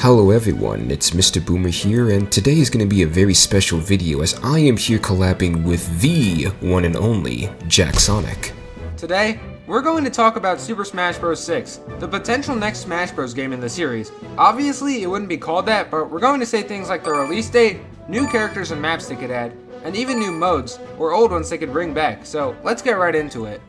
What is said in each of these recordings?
Hello everyone, it's Mistaboomer here, and today is going to be a very special video as I am here collabing with the one and only JackSonic. Today, we're going to talk about Super Smash Bros. 6, the potential next Smash Bros. Game in the series. Obviously, it wouldn't be called that, but we're going to say things like the release date, new characters and maps they could add, and even new modes, or old ones they could bring back. So, let's get right into it.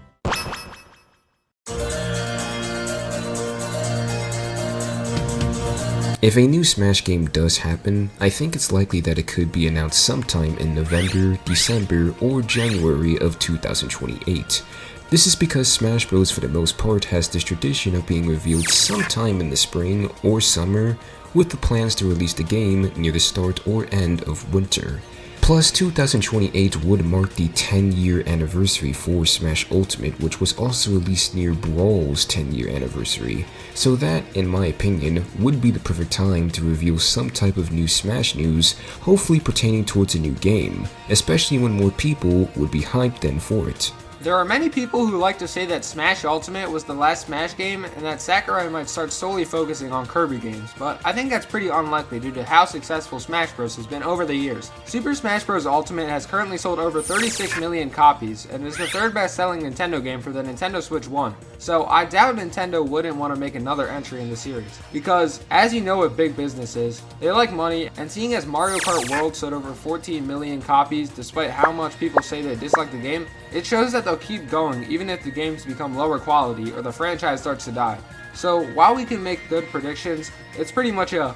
If a new Smash game does happen, I think it's likely that it could be announced sometime in November, December, or January of 2028. This is because Smash Bros. For the most part has this tradition of being revealed sometime in the spring or summer, with the plans to release the game near the start or end of winter. Plus, 2028 would mark the 10-year anniversary for Smash Ultimate, which was also released near Brawl's 10-year anniversary. So that, in my opinion, would be the perfect time to reveal some type of new Smash news, hopefully pertaining towards a new game, especially when more people would be hyped then for it. There are many people who like to say that Smash Ultimate was the last Smash game and that Sakurai might start solely focusing on Kirby games, but I think that's pretty unlikely due to how successful Smash Bros. Has been over the years. Super Smash Bros. Ultimate has currently sold over 36 million copies and is the third best selling Nintendo game for the Nintendo Switch 1, so I doubt Nintendo wouldn't want to make another entry in the series, because as you know what big business is, they like money, and seeing as Mario Kart World sold over 14 million copies despite how much people say they dislike the game, it shows that they'll keep going even if the games become lower quality or the franchise starts to die. So while we can make good predictions, it's pretty much a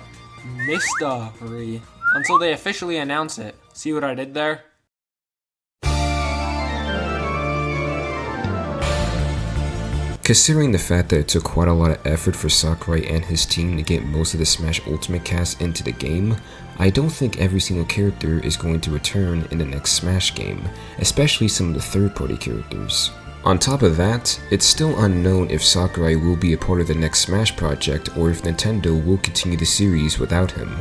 mystery until they officially announce it. See what I did there? Considering the fact that it took quite a lot of effort for Sakurai and his team to get most of the Smash Ultimate cast into the game, I don't think every single character is going to return in the next Smash game, especially some of the third-party characters. On top of that, it's still unknown if Sakurai will be a part of the next Smash project or if Nintendo will continue the series without him.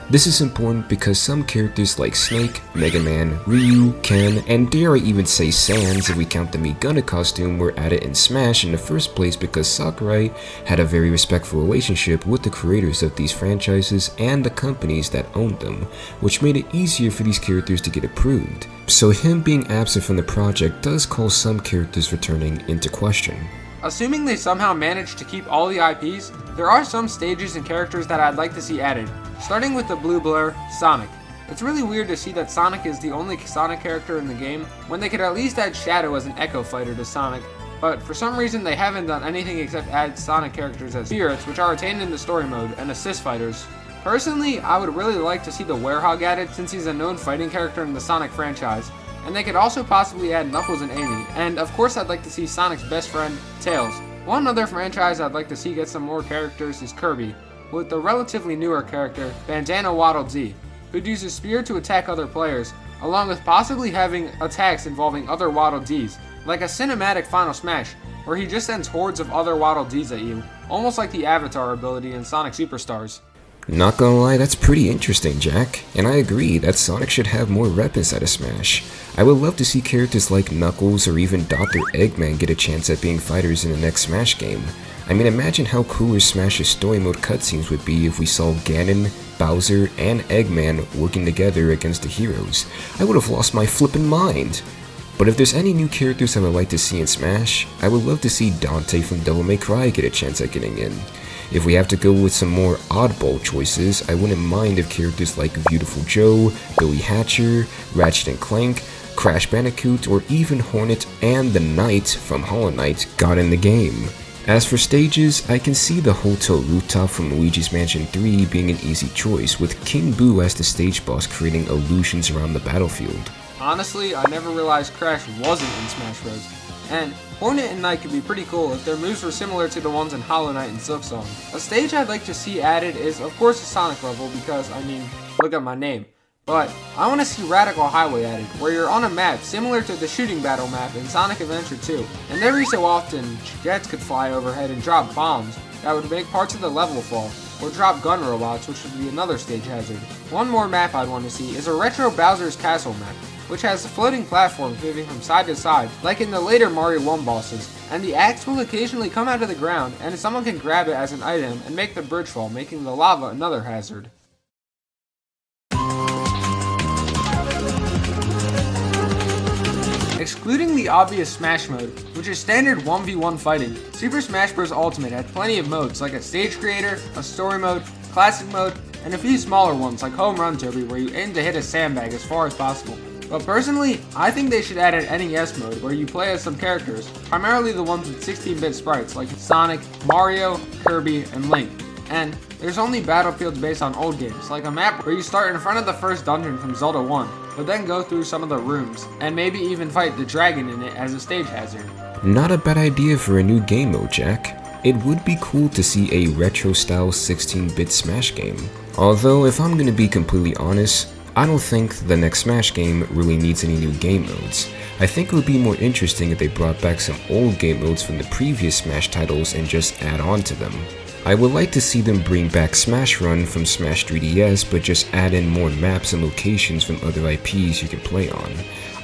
This is important because some characters like Snake, Mega Man, Ryu, Ken, and dare I even say Sans if we count the Mii costume were added in Smash in the first place because Sakurai had a very respectful relationship with the creators of these franchises and the companies that owned them, which made it easier for these characters to get approved. So him being absent from the project does call some characters returning into question. Assuming they somehow manage to keep all the IPs, there are some stages and characters that I'd like to see added, starting with the blue blur, Sonic. It's really weird to see that Sonic is the only Sonic character in the game, when they could at least add Shadow as an Echo Fighter to Sonic, but for some reason they haven't done anything except add Sonic characters as spirits, which are retained in the story mode, and assist fighters. Personally, I would really like to see the Werehog added since he's a known fighting character in the Sonic franchise, and they could also possibly add Knuckles and Amy, and of course I'd like to see Sonic's best friend, Tails. One other franchise I'd like to see get some more characters is Kirby, with the relatively newer character, Bandana Waddle Dee, who'd use his spear to attack other players, along with possibly having attacks involving other Waddle Dees, like a cinematic Final Smash, where he just sends hordes of other Waddle Dees at you, almost like the Avatar ability in Sonic Superstars. Not gonna lie, that's pretty interesting, Jack, and I agree that Sonic should have more rep inside of Smash. I would love to see characters like Knuckles or even Dr. Eggman get a chance at being fighters in the next Smash game. I mean, imagine how cooler Smash's story mode cutscenes would be if we saw Ganon, Bowser, and Eggman working together against the heroes. I would have lost my flippin' mind. But if there's any new characters I would like to see in Smash, I would love to see Dante from Devil May Cry get a chance at getting in. If we have to go with some more oddball choices, I wouldn't mind if characters like Beautiful Joe, Billy Hatcher, Ratchet & Clank, Crash Bandicoot, or even Hornet and the Knight from Hollow Knight got in the game. As for stages, I can see the Hotel Rooftop from Luigi's Mansion 3 being an easy choice, with King Boo as the stage boss creating illusions around the battlefield. Honestly, I never realized Crash wasn't in Smash Bros. And Hornet and Knight could be pretty cool if their moves were similar to the ones in Hollow Knight and Silksong. A stage I'd like to see added is of course a Sonic level because, I mean, look at my name. But I want to see Radical Highway added, where you're on a map similar to the shooting battle map in Sonic Adventure 2. And every so often, jets could fly overhead and drop bombs that would make parts of the level fall, or drop gun robots, which would be another stage hazard. One more map I'd want to see is a retro Bowser's Castle map, which has floating platforms moving from side to side, like in the later Mario 1 bosses, and the axe will occasionally come out of the ground, and someone can grab it as an item and make the bridge fall, making the lava another hazard. Excluding the obvious Smash mode, which is standard 1v1 fighting, Super Smash Bros. Ultimate had plenty of modes like a stage creator, a story mode, classic mode, and a few smaller ones like Home Run Derby where you aim to hit a sandbag as far as possible. But personally, I think they should add an NES mode where you play as some characters, primarily the ones with 16-bit sprites like Sonic, Mario, Kirby, and Link. And there's only battlefields based on old games, like a map where you start in front of the first dungeon from Zelda 1, but then go through some of the rooms, and maybe even fight the dragon in it as a stage hazard. Not a bad idea for a new game mode, Jack. It would be cool to see a retro-style 16-bit Smash game. Although, if I'm gonna be completely honest, I don't think the next Smash game really needs any new game modes. I think it would be more interesting if they brought back some old game modes from the previous Smash titles and just add on to them. I would like to see them bring back Smash Run from Smash 3DS, but just add in more maps and locations from other IPs you can play on.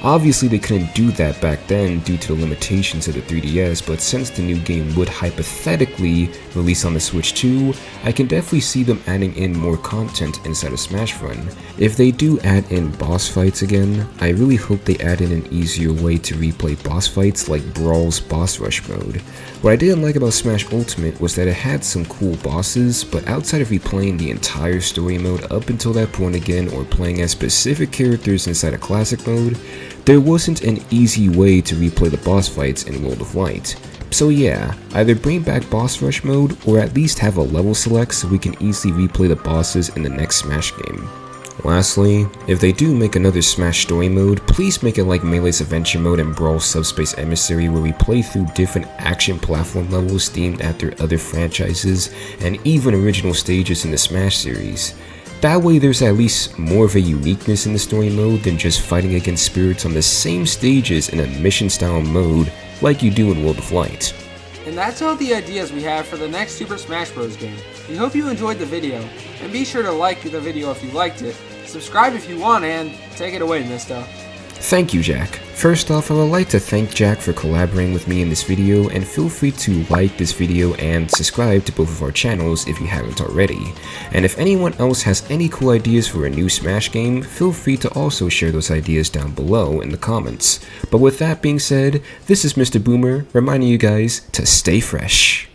Obviously they couldn't do that back then due to the limitations of the 3DS, but since the new game would hypothetically release on the Switch too, I can definitely see them adding in more content inside of Smash Run. If they do add in boss fights again, I really hope they add in an easier way to replay boss fights like Brawl's Boss Rush mode. What I didn't like about Smash Ultimate was that it had some cool bosses, but outside of replaying the entire story mode up until that point again or playing as specific characters inside a classic mode, there wasn't an easy way to replay the boss fights in World of Light. So yeah, either bring back Boss Rush mode or at least have a level select so we can easily replay the bosses in the next Smash game. Lastly, if they do make another Smash story mode, please make it like Melee's Adventure Mode and Brawl's Subspace Emissary where we play through different action platform levels themed after other franchises and even original stages in the Smash series. That way there's at least more of a uniqueness in the story mode than just fighting against spirits on the same stages in a mission style mode like you do in World of Light. And that's all the ideas we have for the next Super Smash Bros. Game. We hope you enjoyed the video, and be sure to like the video if you liked it, subscribe if you want, and take it away, Mista. Thank you, Jack. First off, I would like to thank Jack for collaborating with me in this video, and feel free to like this video and subscribe to both of our channels if you haven't already. And if anyone else has any cool ideas for a new Smash game, feel free to also share those ideas down below in the comments. But with that being said, this is Mistaboomer reminding you guys to stay fresh.